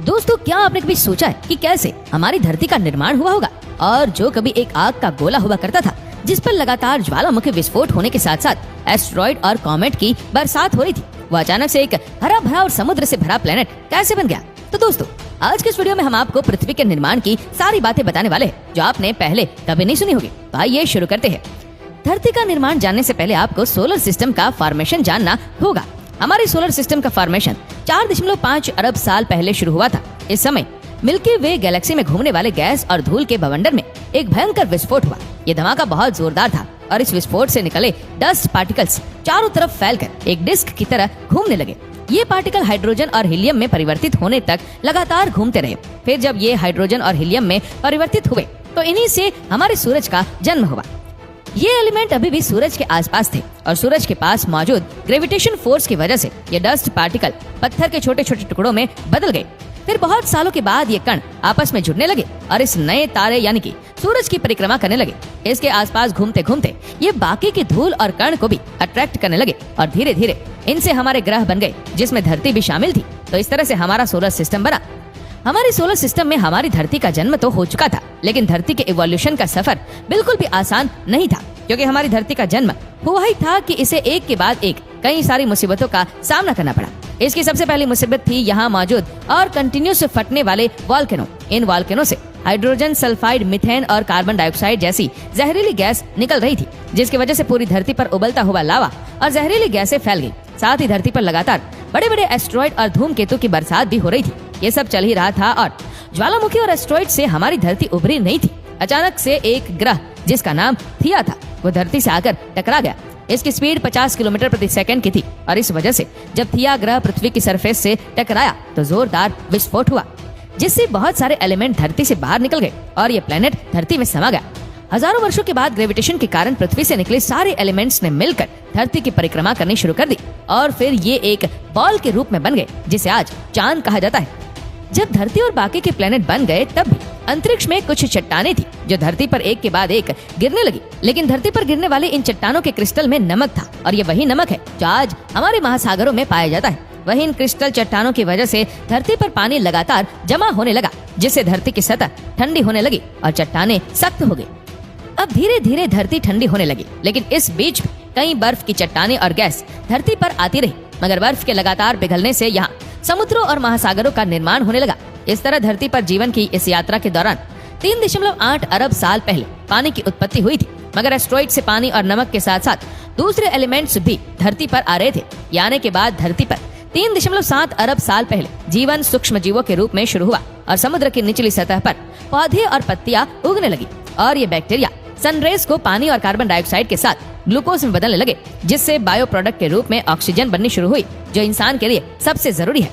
दोस्तों, क्या आपने कभी सोचा है कि कैसे हमारी धरती का निर्माण हुआ होगा? और जो कभी एक आग का गोला हुआ करता था जिस पर लगातार ज्वालामुखी विस्फोट होने के साथ साथ एस्टेरॉइड और कॉमेट की बरसात हो रही थी, वो अचानक से एक हरा भरा और समुद्र से भरा प्लेनेट कैसे बन गया? तो दोस्तों, आज के इस वीडियो में हम आपको पृथ्वी के निर्माण की सारी बातें बताने वाले हैं जो आपने पहले कभी नहीं सुनी होगी। तो आइए शुरू करते हैं। धरती का निर्माण जानने से पहले आपको सोलर सिस्टम का फॉर्मेशन जानना होगा। हमारे सोलर सिस्टम का फॉर्मेशन 4.5 अरब साल पहले शुरू हुआ था। इस समय मिल्की वे गैलेक्सी में घूमने वाले गैस और धूल के बवंडर में एक भयंकर विस्फोट हुआ। ये धमाका बहुत जोरदार था और इस विस्फोट से निकले डस्ट पार्टिकल्स चारों तरफ फैलकर एक डिस्क की तरह घूमने लगे। ये पार्टिकल हाइड्रोजन और हीलियम में परिवर्तित होने तक लगातार घूमते रहे। फिर जब ये हाइड्रोजन और हीलियम में परिवर्तित हुए तो इन्हीं से हमारे सूरज का जन्म हुआ। ये एलिमेंट अभी भी सूरज के आसपास थे और सूरज के पास मौजूद ग्रेविटेशन फोर्स की वजह से ये डस्ट पार्टिकल पत्थर के छोटे छोटे टुकड़ों में बदल गए। फिर बहुत सालों के बाद ये कण आपस में जुड़ने लगे और इस नए तारे यानी कि सूरज की परिक्रमा करने लगे। इसके आसपास घूमते घूमते ये बाकी की धूल और कण को भी अट्रैक्ट करने लगे और धीरे धीरे इनसे हमारे ग्रह बन गए, जिसमें धरती भी शामिल थी। तो इस तरह से हमारा सोलर सिस्टम बना। हमारे सोलर सिस्टम में हमारी धरती का जन्म तो हो चुका था, लेकिन धरती के इवोल्यूशन का सफर बिल्कुल भी आसान नहीं था, क्योंकि हमारी धरती का जन्म हुआ ही था कि इसे एक के बाद एक कई सारी मुसीबतों का सामना करना पड़ा। इसकी सबसे पहली मुसीबत थी यहाँ मौजूद और कंटिन्यूस फटने वाले वॉल्केनो। इन वॉल्केनो से हाइड्रोजन सल्फाइड, मीथेन और कार्बन डाइऑक्साइड जैसी जहरीली गैस निकल रही थी, जिसकी वजह से पूरी धरती पर उबलता हुआ लावा और जहरीली गैसें फैल गई। साथ ही धरती पर लगातार बड़े बड़े एस्टेरॉइड और धूमकेतु की बरसात भी हो रही थी। ये सब चल ही रहा था और ज्वालामुखी और एस्टेरॉइड से हमारी धरती उभरी नहीं थी। अचानक से एक ग्रह जिसका नाम थिया था, वो धरती से आकर टकरा गया। इसकी स्पीड 50 किलोमीटर प्रति सेकंड की थी और इस वजह से जब थिया ग्रह पृथ्वी की सरफेस से टकराया तो जोरदार विस्फोट हुआ, जिससे बहुत सारे एलिमेंट धरती से बाहर निकल गए और ये प्लेनेट धरती में समा गया। हजारों वर्षों के बाद ग्रेविटेशन के कारण पृथ्वी से निकले सारे एलिमेंट्स ने मिलकर धरती की परिक्रमा करनी शुरू कर दी और फिर ये एक बॉल के रूप में बन गए, जिसे आज चांद कहा जाता है। जब धरती और बाकी के प्लेनेट बन गए तब भी अंतरिक्ष में कुछ चट्टानें थी जो धरती पर एक के बाद एक गिरने लगी। लेकिन धरती पर गिरने वाले इन चट्टानों के क्रिस्टल में नमक था और ये वही नमक है जो आज हमारे महासागरों में पाया जाता है। वही इन क्रिस्टल चट्टानों की वजह से धरती पर पानी लगातार जमा होने लगा, जिससे धरती की सतह ठंडी होने लगी और चट्टानें सख्त हो गई। अब धीरे धीरे धरती ठंडी होने लगी, लेकिन इस बीच कई बर्फ की चट्टानें और गैस धरती पर आती रही। मगर बर्फ के लगातार पिघलने से यहाँ समुद्रों और महासागरों का निर्माण होने लगा। इस तरह धरती पर जीवन की इस यात्रा के दौरान 3.8 अरब साल पहले पानी की उत्पत्ति हुई थी। मगर एस्टेरॉइड से पानी और नमक के साथ साथ दूसरे एलिमेंट्स भी धरती पर आ रहे थे। यानी के बाद धरती पर 3.7 अरब साल पहले जीवन सूक्ष्म जीवों के रूप में शुरू हुआ और समुद्र की निचली सतह पर पौधे और पत्तियां उगने लगी और ये बैक्टीरिया सनरेज को पानी और कार्बन डाइऑक्साइड के साथ ग्लूकोज में बदलने लगे, जिससे बायो प्रोडक्ट के रूप में ऑक्सीजन बननी शुरू हुई, जो इंसान के लिए सबसे जरूरी है।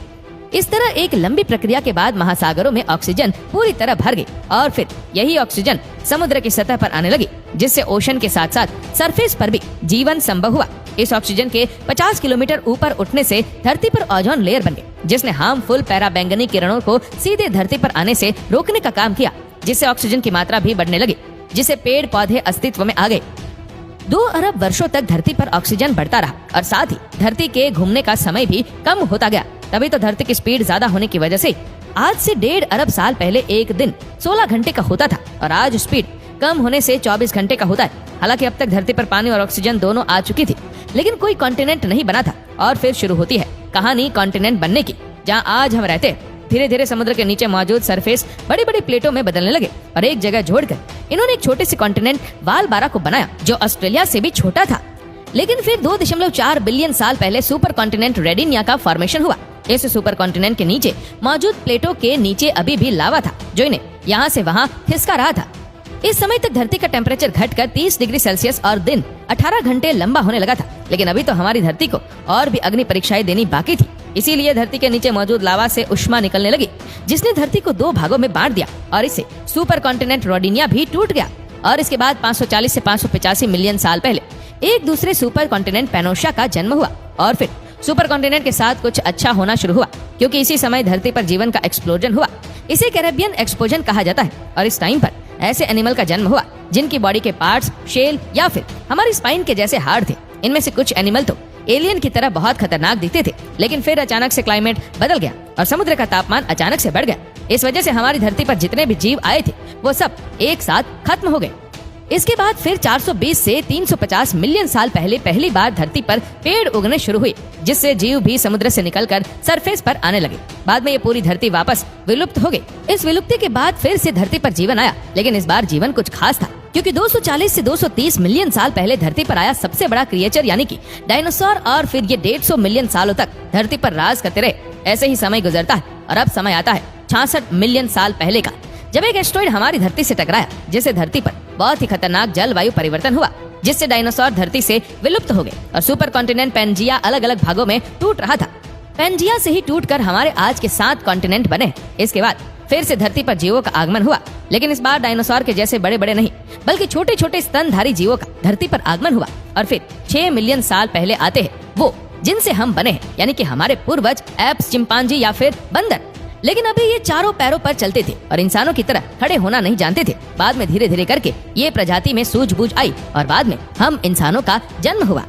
इस तरह एक लंबी प्रक्रिया के बाद महासागरों में ऑक्सीजन पूरी तरह भर गई और फिर यही ऑक्सीजन समुद्र की सतह पर आने लगी, जिससे ओशन के साथ साथ सरफेस पर भी जीवन संभव हुआ। इस ऑक्सीजन के 50 किलोमीटर ऊपर उठने से धरती पर ओजोन लेयर बन गई, जिसने हार्मफुल पैराबैंगनी किरणों को सीधे धरती पर आने से रोकने का काम किया, जिससे ऑक्सीजन की मात्रा भी बढ़ने लगी, जिससे पेड़ पौधे अस्तित्व में आ गए। 2 अरब वर्षों तक धरती पर ऑक्सीजन बढ़ता रहा और साथ ही धरती के घूमने का समय भी कम होता गया। तभी तो धरती की स्पीड ज्यादा होने की वजह से आज से 1.5 अरब साल पहले एक दिन 16 घंटे का होता था और आज स्पीड कम होने से 24 घंटे का होता है। हालांकि अब तक धरती पर पानी और ऑक्सीजन दोनों आ चुकी थी, लेकिन कोई कॉन्टिनेंट नहीं बना था। और फिर शुरू होती है कहानी कॉन्टिनेंट बनने की, जहाँ आज हम रहते हैं। धीरे धीरे समुद्र के नीचे मौजूद सरफेस बड़ी बड़ी प्लेटों में बदलने लगे और एक जगह जोड़कर इन्होंने एक छोटे से कॉन्टिनेंट वालबारा को बनाया, जो ऑस्ट्रेलिया से भी छोटा था। लेकिन फिर 2.4 बिलियन साल पहले सुपर कॉन्टिनेंट रेडिनिया का फॉर्मेशन हुआ। इस सुपर कॉन्टिनेंट के नीचे मौजूद प्लेटों के नीचे अभी भी लावा था, जो इन्हें यहाँ से वहाँ खिसका रहा था। इस समय तक धरती का टेम्परेचर घटकर 30 डिग्री सेल्सियस और दिन 18 घंटे लंबा होने लगा था। लेकिन अभी तो हमारी धरती को और भी अग्नि परीक्षाएं देनी बाकी थी। इसीलिए धरती के नीचे मौजूद लावा से उष्मा निकलने लगी, जिसने धरती को 2 भागों में बांट दिया और इससे सुपर कॉन्टिनेंट रोडिनिया भी टूट गया। और इसके बाद 540 से 585 मिलियन साल पहले एक दूसरे सुपर कॉन्टिनेंट पेनोशिया का जन्म हुआ और फिर सुपर कॉन्टिनेंट के साथ कुछ अच्छा होना शुरू हुआ, क्योंकि इसी समय धरती पर जीवन का एक्सप्लोजन हुआ। इसे कैरेबियन एक्सप्लोजन कहा जाता है और इस टाइम पर ऐसे एनिमल का जन्म हुआ जिनकी बॉडी के पार्ट्स शेल या फिर हमारी स्पाइन के जैसे हार्ड थे। इनमें से कुछ एनिमल तो एलियन की तरह बहुत खतरनाक दिखते थे, लेकिन फिर अचानक से क्लाइमेट बदल गया और समुद्र का तापमान अचानक से बढ़ गया। इस वजह से हमारी धरती पर जितने भी जीव आए थे वो सब एक साथ खत्म हो गए। इसके बाद फिर 420 से 350 मिलियन साल पहले पहली बार धरती पर पेड़ उगने शुरू हुए, जिससे जीव भी समुद्र से निकलकर सरफेस पर आने लगे। बाद में ये पूरी धरती वापस विलुप्त हो गई। इस विलुप्ति के बाद फिर से धरती पर जीवन आया, लेकिन इस बार जीवन कुछ खास था, क्योंकि 240 से 230 मिलियन साल पहले धरती पर आया सबसे बड़ा क्रिएचर यानी कि डायनासोर, और फिर ये 150 मिलियन सालों तक धरती पर राज करते रहे। ऐसे ही समय गुजरता है और अब समय आता है 66 मिलियन साल पहले का, जब एक एस्टेरॉइड हमारी धरती से टकराया, जिससे धरती पर बहुत ही खतरनाक जलवायु परिवर्तन हुआ, जिससे डायनासोर धरती से विलुप्त हो गए और सुपर कॉन्टिनेंट पैंजिया अलग अलग भागों में टूट रहा था। पैंजिया से ही टूटकर हमारे आज के 7 कॉन्टिनेंट बने। इसके बाद फिर से धरती पर जीवों का आगमन हुआ, लेकिन इस बार डायनासोर के जैसे बड़े बड़े नहीं, बल्कि छोटे छोटे स्तनधारी जीवों का धरती पर आगमन हुआ। और फिर 6 मिलियन साल पहले आते हैं वो जिनसे हम बने हैं, यानी कि हमारे पूर्वज एप्स, चिंपांजी या फिर बंदर। लेकिन अभी ये चारों पैरों पर चलते थे और इंसानों की तरह खड़े होना नहीं जानते थे। बाद में धीरे धीरे करके ये प्रजाति में सूझबूझ आई और बाद में हम इंसानों का जन्म हुआ।